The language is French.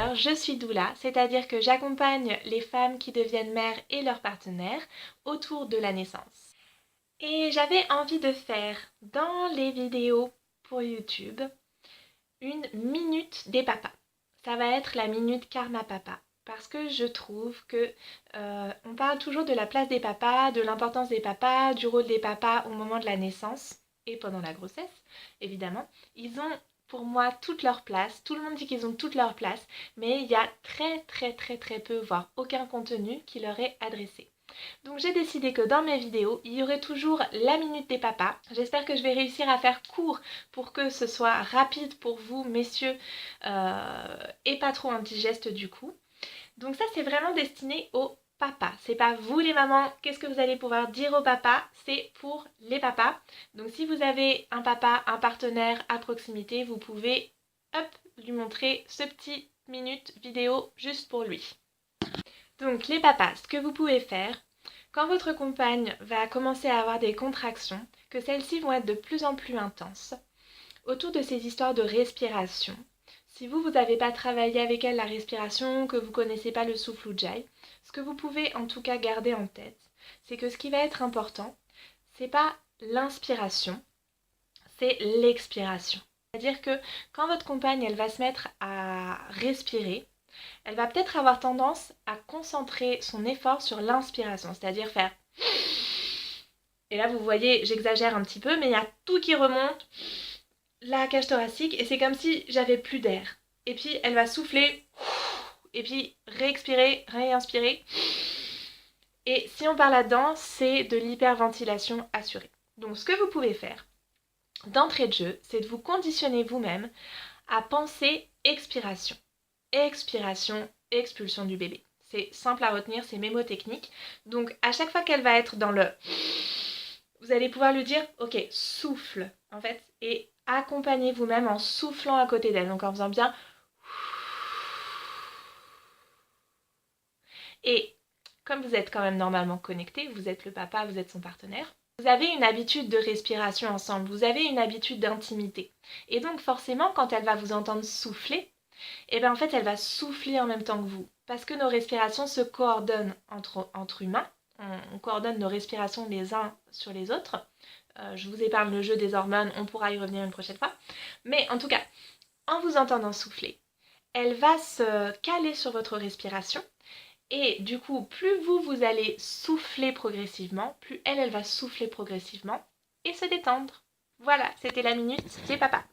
D'ailleurs, je suis doula, c'est-à-dire que j'accompagne les femmes qui deviennent mères et leurs partenaires autour de la naissance. Et j'avais envie de faire dans les vidéos pour YouTube une minute des papas. Ça va être la minute Karma Papa. Parce que je trouve que on parle toujours de la place des papas, de l'importance des papas, du rôle des papas au moment de la naissance et pendant la grossesse, évidemment. Ils ont pour moi toute leur place, tout le monde dit qu'ils ont toute leur place, mais il y a très peu, voire aucun contenu qui leur est adressé. Donc j'ai décidé que dans mes vidéos, il y aurait toujours la minute des papas. J'espère que je vais réussir à faire court pour que ce soit rapide pour vous, messieurs, et pas trop indigeste du coup. Donc ça, c'est vraiment destiné aux papas. C'est pas vous les mamans, qu'est-ce que vous allez pouvoir dire aux papas, c'est pour les papas. Donc si vous avez un papa, un partenaire à proximité, vous pouvez, hop, lui montrer ce petit minute vidéo juste pour lui. Donc les papas, ce que vous pouvez faire, quand votre compagne va commencer à avoir des contractions, que celles-ci vont être de plus en plus intenses, autour de ces histoires de respiration, si vous n'avez pas travaillé avec elle la respiration, que vous ne connaissez pas le souffle Ujjayi, ce que vous pouvez en tout cas garder en tête, c'est que ce qui va être important, c'est pas l'inspiration, c'est l'expiration. C'est-à-dire que quand votre compagne elle va se mettre à respirer, elle va peut-être avoir tendance à concentrer son effort sur l'inspiration, c'est-à-dire faire... Et là, vous voyez, j'exagère un petit peu, mais il y a tout qui remonte, la cage thoracique, et c'est comme si j'avais plus d'air. Et puis, elle va souffler, et puis réexpirer, réinspirer. Et si on parle là-dedans, c'est de l'hyperventilation assurée. Donc, ce que vous pouvez faire, d'entrée de jeu, c'est de vous conditionner vous-même à penser expiration. Expiration, expulsion du bébé. C'est simple à retenir, c'est mémotechnique. Donc à chaque fois qu'elle va être dans le... Vous allez pouvoir lui dire, ok, souffle, en fait, et accompagnez vous-même en soufflant à côté d'elle. Donc en faisant bien... Et comme vous êtes quand même normalement connecté, vous êtes le papa, vous êtes son partenaire, vous avez une habitude de respiration ensemble, vous avez une habitude d'intimité. Et donc forcément, quand elle va vous entendre souffler, et bien en fait elle va souffler en même temps que vous. Parce que nos respirations se coordonnent entre humains, on coordonne nos respirations les uns sur les autres. Je vous épargne le jeu des hormones, on pourra y revenir une prochaine fois. Mais en tout cas, en vous entendant souffler, elle va se caler sur votre respiration. Et du coup, plus vous allez souffler progressivement, plus elle va souffler progressivement et se détendre. Voilà, c'était la minute des papas.